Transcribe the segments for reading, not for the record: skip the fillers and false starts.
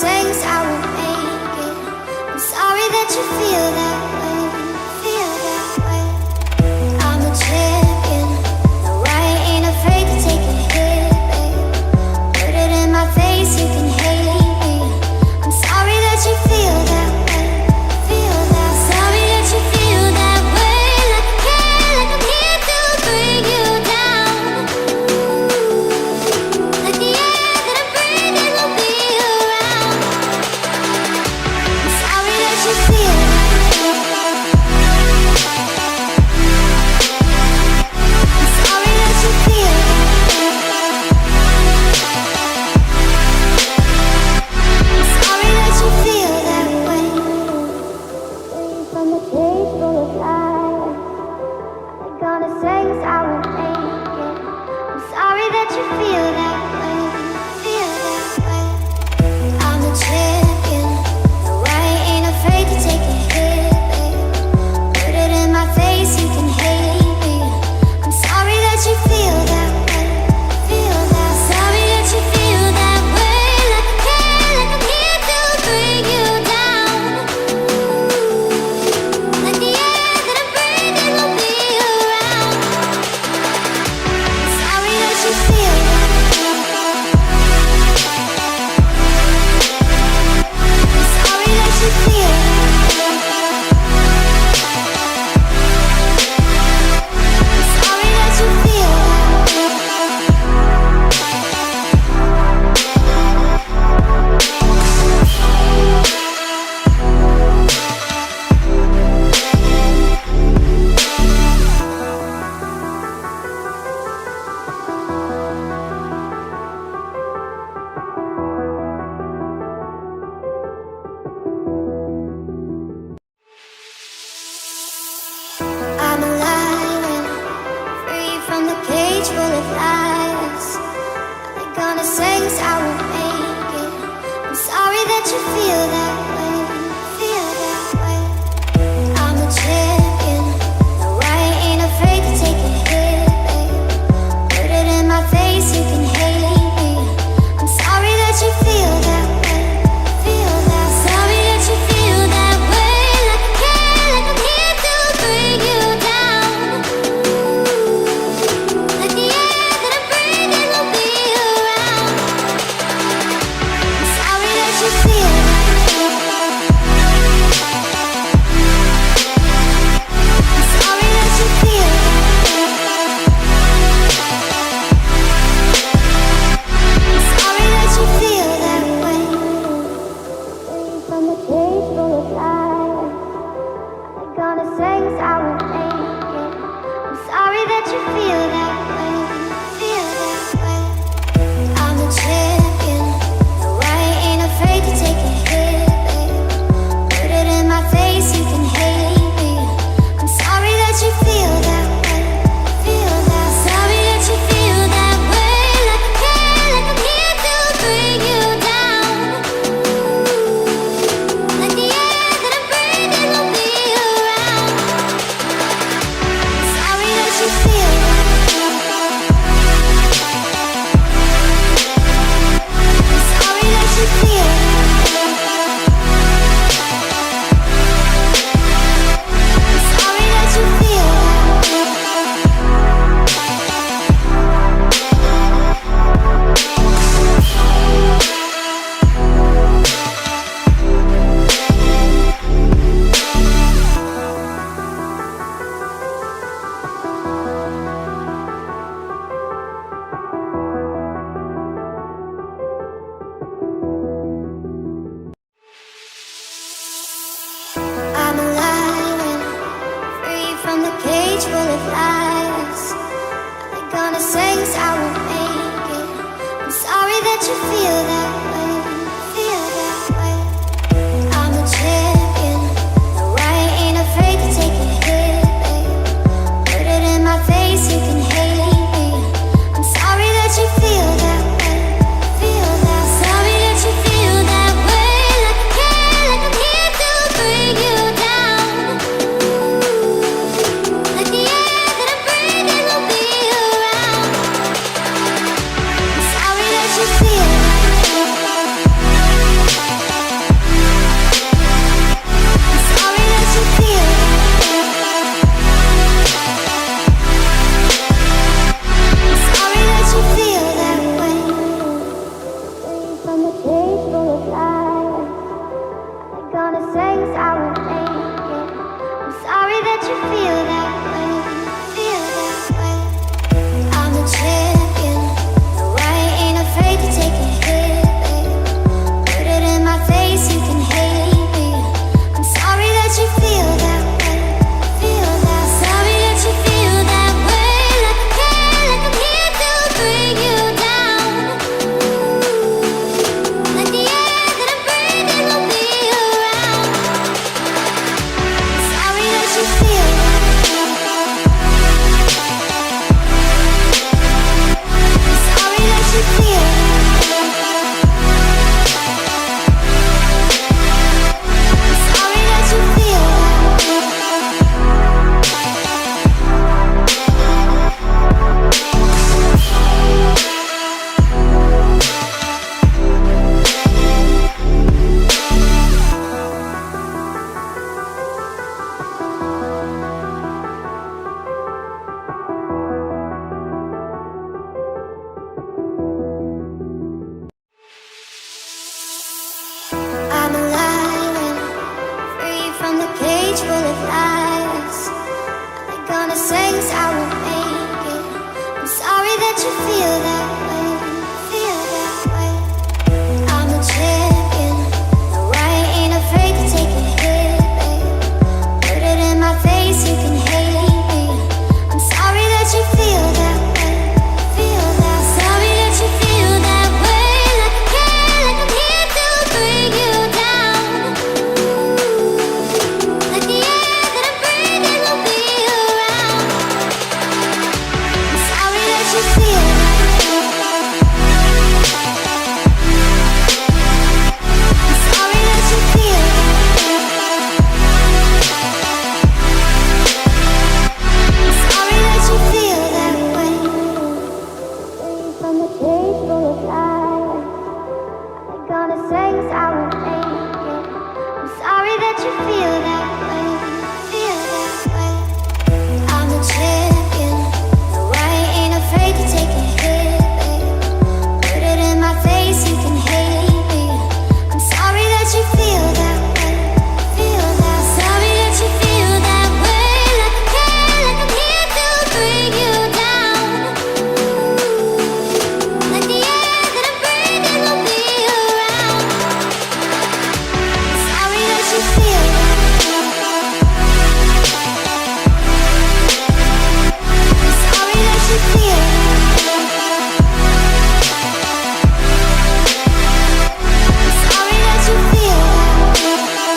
sense, I won't make it. I'm sorry that you feel that way, feel that way. I'm a champion, no, I ain't afraid to take a hit, babe. Put it in my face, you can hate me. I'm sorry that you feel that way, feel that. Sorry that you feel that way, like I care, like I'm here to bring you down. Like the air that I'm breathing will be around. I'm sorry that you feel that way. I'm sorry that you feel that way. I'm sorry that you feel that way. From the cage full of lies, they're gonna say I won't make it. I'm sorry that you feel that way, feel that way. I'm a champion, no, I ain't afraid to take a hit, babe. Put it in my face, you can hate me. I'm sorry that you feel that way, feel that. Sorry that you feel that way, like I care, like I'm here to bring you down. Like the air that I'm breathing will be around. I'm sorry that you feel that way. I'm sorry that you feel that way. I'm sorry that you feel that way. I'm alive and free from the cage full of lies. They're gonna say I won't make it. I'm sorry that you feel that way, feel that way. I'm a champion, no, I ain't afraid to take a hit, babe. Put it in my face, you can hate me. I'm sorry that you feel that way, feel that. Sorry that you feel that way, like I care, like I'm here to bring you down. Like the air that I'm breathing will be around. I'm sorry that you feel that way. I'm sorry that you feel that way. I'm sorry that you feel that way. From the cage full of lies, they're gonna say I won't make it. I'm sorry that you feel that way, feel that way. I'm a champion, no, I ain't afraid to take a hit, babe. Put it in my face, you can hate me. I'm sorry that you feel that way, feel that. Sorry that you feel that way, like I care, like I'm here to bring you down. Like the air that I'm breathing will be around. I'm sorry that you feel that way. I'm sorry that you feel that way. I'm sorry that you feel that way. I'm alive and free from the cage full of lies. They're gonna say I won't make it. I'm sorry that you feel that way, feel that way. I'm a champion, no, I ain't afraid to take a hit, babe. Put it in my face, you can hate me. I'm sorry that you feel that way, feel that. Sorry that you feel that way, like I care, like I'm here to bring you down. Like the air that I'm breathing will be around. I'm sorry that you feel that way. gonna say is I won't make it. I'm sorry that you feel that way, feel that way. I'm a champion, no, I ain't afraid to take a hit, babe. Put it in my face, you can hate me. I'm sorry that you feel that way, feel that. Sorry that you feel that way, like I care, like I'm here to bring you down. Like the air that I'm breathing will be around. I'm sorry that you feel that way. I'm sorry that you feel that way. I'm sorry that you feel that way. From the cage full of lies, they're gonna say is I won't make it. I'm sorry that you feel that way, feel that way. I'm a champion, no, I ain't afraid to take a hit, babe. Put it in my face, you can hate me. I'm sorry that you feel that way, feel that. Sorry that you feel that way, like I care, like I'm here to bring you down. Like the air that I'm breathing will be around. I'm sorry that you feel that way. I'm sorry that you feel that way. I'm sorry that you feel that way.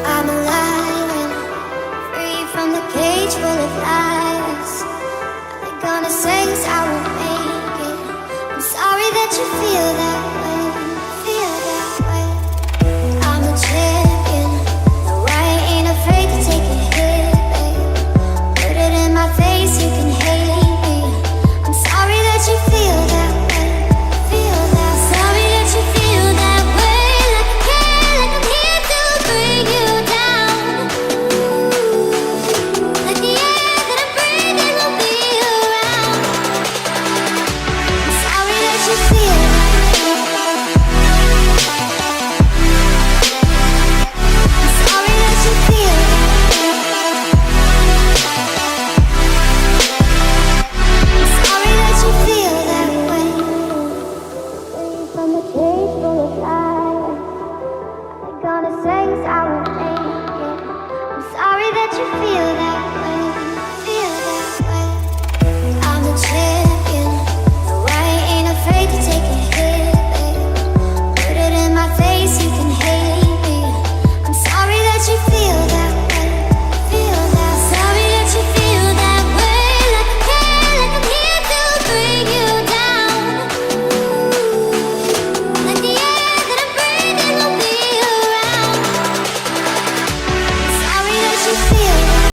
I'm alive and free from the cage full of lies. They're gonna say is I won't make it. I'm sorry that you feel that way.